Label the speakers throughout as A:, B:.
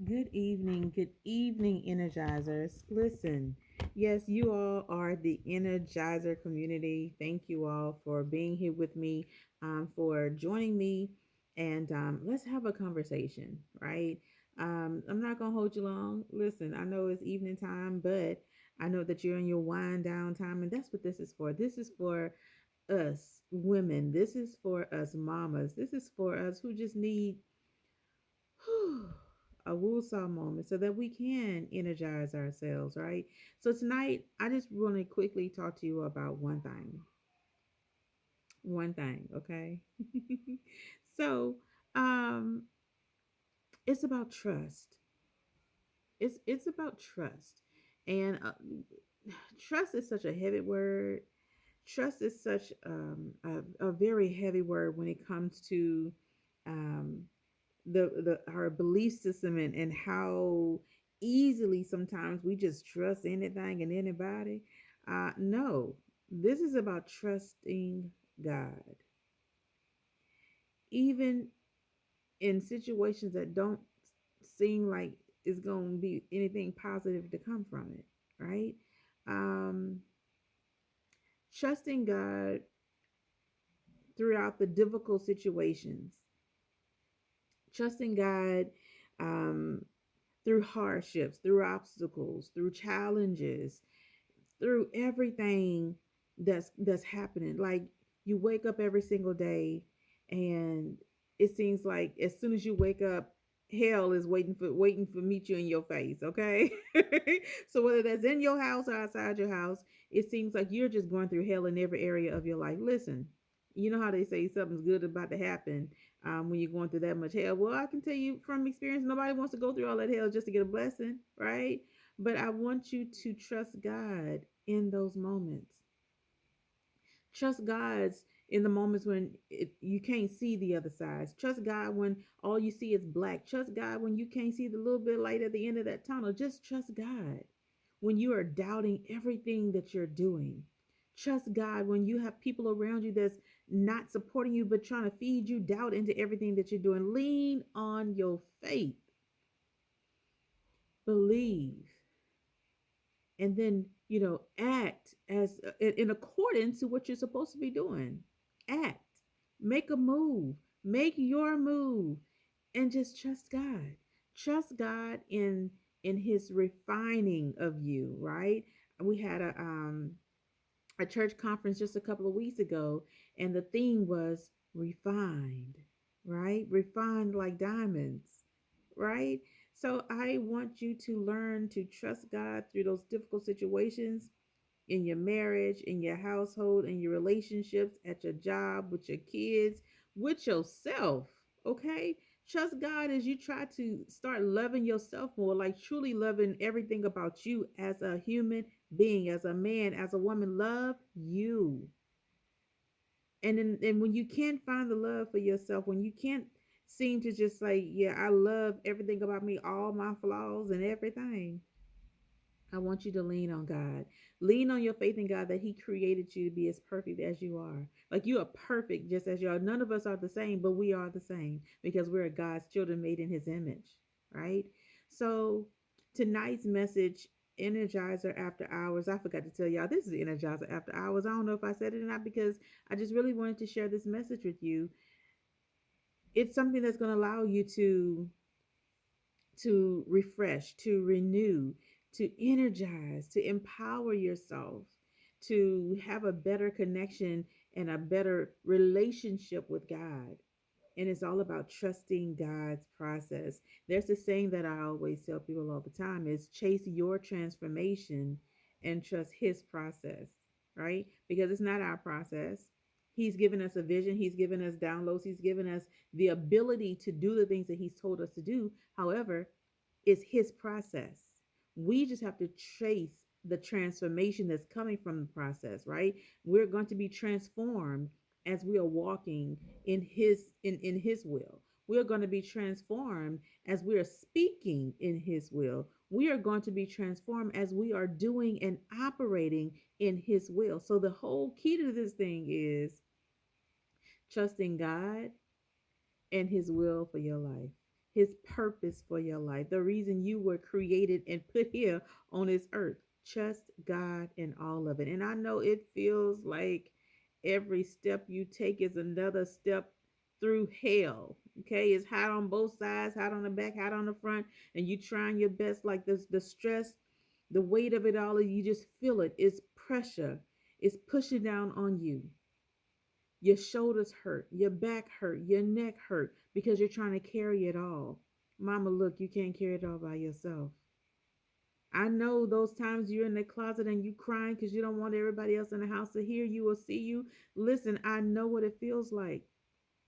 A: Good evening, energizers. Listen, yes, you all are the energizer community. Thank you all for being here with me, for joining me, and let's have a conversation, right? I'm not gonna hold you long. Listen, I know it's evening time, but I know that you're in your wind down time, and that's what this is for. This is for us women. This is for us mamas. This is for us who just need a woosah moment so that we can energize ourselves, right? So tonight, I just want to quickly talk to you about one thing. One thing, okay? so, um, it's about trust. It's about trust, and trust is such a heavy word. Trust is such a very heavy word when it comes to um, the our belief system and how easily sometimes we just trust anything and anybody. No, this is about trusting God, even in situations that don't seem like it's going to be anything positive to come from it, right? Um, Trusting God throughout the difficult situations, trusting God um, through hardships, through obstacles, through challenges, through everything that's happening. Like you wake up every single day and it seems like as soon as you wake up, hell is waiting for meet you in your face, okay? So whether that's in your house or outside your house, it seems like you're just going through hell in every area of your life. Listen, you know how they say something's good about to happen when you're going through that much hell. Well, I can tell you from experience, nobody wants to go through all that hell just to get a blessing, right? But I want you to trust God in those moments. Trust God's in the moments when you can't see the other side. Trust God when all you see is black. Trust God when you can't see the little bit of light at the end of that tunnel. Just trust God when you are doubting everything that you're doing. Trust God when you have people around you that's not supporting you but trying to feed you doubt into everything that you're doing. Lean on your faith. Believe, and then act as in accordance to what you're supposed to be doing. Act, make a move, make your move, and just trust God. Trust God in his refining of you, right? We had a church conference just a couple of weeks ago, and the theme was refined, right? Refined like diamonds, right? So I want you to learn to trust God through those difficult situations in your marriage, in your household, in your relationships, at your job, with your kids, with yourself. Okay? Trust God as you try to start loving yourself more, like truly loving everything about you as a human being, as a man, as a woman. Love you. And when you can't find the love for yourself, when you can't seem to just say, yeah, I love everything about me, all my flaws and everything, I want you to lean on God. Lean on your faith in God that He created you to be as perfect as you are. Like you are perfect just as you are. None of us are the same, but we are the same because we're God's children made in His image, right? So tonight's message, Energizer After Hours. I forgot to tell y'all this is Energizer After Hours. I don't know if I said it or not because I just really wanted to share this message with you. It's something that's going to allow you to refresh, to renew, to energize, to empower yourself, to have a better connection and a better relationship with God. And it's all about trusting God's process. There's a saying that I always tell people all the time is chase your transformation and trust his process, right? Because it's not our process. He's given us a vision, he's given us downloads, he's given us the ability to do the things that he's told us to do. However, it's his process. We just have to trace the transformation that's coming from the process, right? We're going to be transformed as we are walking in his will. We are going to be transformed as we are speaking in his will. We are going to be transformed as we are doing and operating in his will. So the whole key to this thing is trusting God and his will for your life. his purpose for your life, the reason you were created and put here on this earth. Trust God in all of it. And I know it feels like every step you take is another step through hell. Okay, it's hot on both sides, hot on the back, hot on the front, and you trying your best. Like this, the stress, the weight of it all, you just feel it. It's pressure. It's pushing down on you. Your shoulders hurt, your back hurt, your neck hurt because you're trying to carry it all. Mama, look, you can't carry it all by yourself. I know those times you're in the closet and you crying because you don't want everybody else in the house to hear you or see you. Listen, I know what it feels like.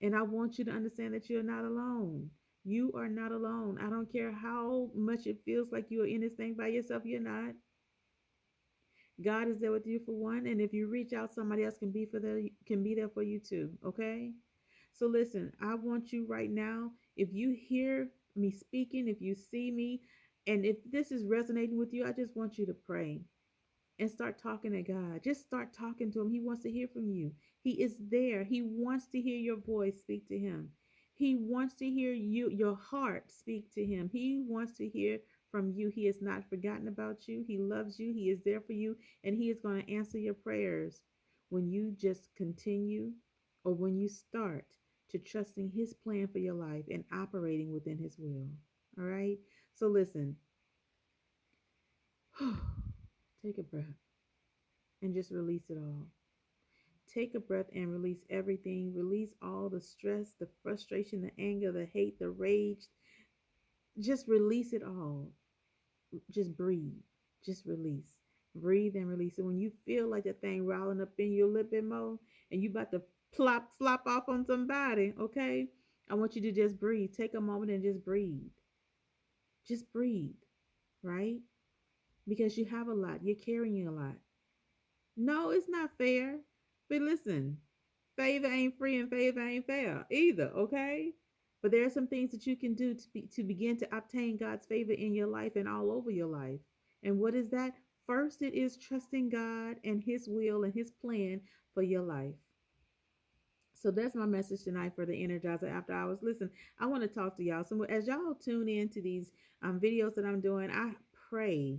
A: And I want you to understand that you're not alone. You are not alone. I don't care how much it feels like you're in this thing by yourself. You're not. God is there with you for one, and if you reach out, somebody else can be there for you too. Okay. So listen, I want you right now. If you hear me speaking, if you see me, and if this is resonating with you, I just want you to pray and start talking to God. Just start talking to him. He wants to hear from you. He is there. He wants to hear your voice. Speak to him. He wants to hear your heart speak to him. He wants to hear from you. He has not forgotten about you. He loves you. He is there for you, and he is going to answer your prayers when you just continue or when you start to trusting his plan for your life and operating within his will. All right? So listen. Take a breath and just release it all. Take a breath and release everything. Release all the stress, the frustration, the anger, the hate, the rage. Just release it all. Just breathe. Just release. Breathe and release it. When you feel like that thing riling up in you a little bit more and you about to flop off on somebody, okay? I want you to just breathe. Take a moment and just breathe. Just breathe, right? Because you have a lot. You're carrying a lot. No, it's not fair. But listen, favor ain't free and favor ain't fair either, okay? But there are some things that you can do to begin to obtain God's favor in your life and all over your life. And what is that? First, it is trusting God and His will and His plan for your life. So that's my message tonight for the Energizer After Hours. Listen, I want to talk to y'all. So as y'all tune in to these videos that I'm doing, pray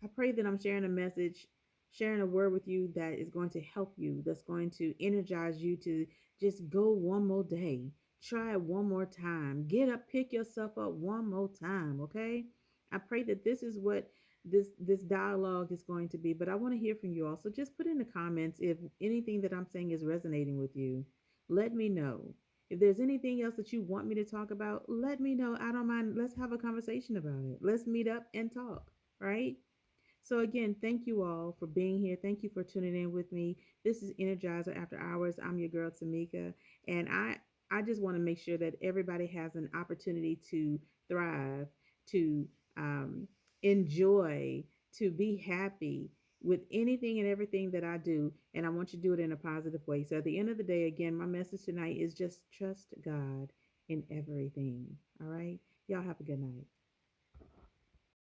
A: I pray that I'm sharing a message, sharing a word with you that is going to help you, that's going to energize you to just go one more day. Try it one more time. Get up, pick yourself up one more time, okay? I pray that this is what this dialogue is going to be, but I want to hear from you also. Just put in the comments if anything that I'm saying is resonating with you. Let me know. If there's anything else that you want me to talk about, let me know. I don't mind. Let's have a conversation about it. Let's meet up and talk, right? So again, thank you all for being here. Thank you for tuning in with me. This is Energizer After Hours. I'm your girl Tameka, and I just want to make sure that everybody has an opportunity to thrive, to enjoy, to be happy with anything and everything that I do, and I want you to do it in a positive way. So at the end of the day, again, my message tonight is just trust God in everything. All right, y'all have a good night.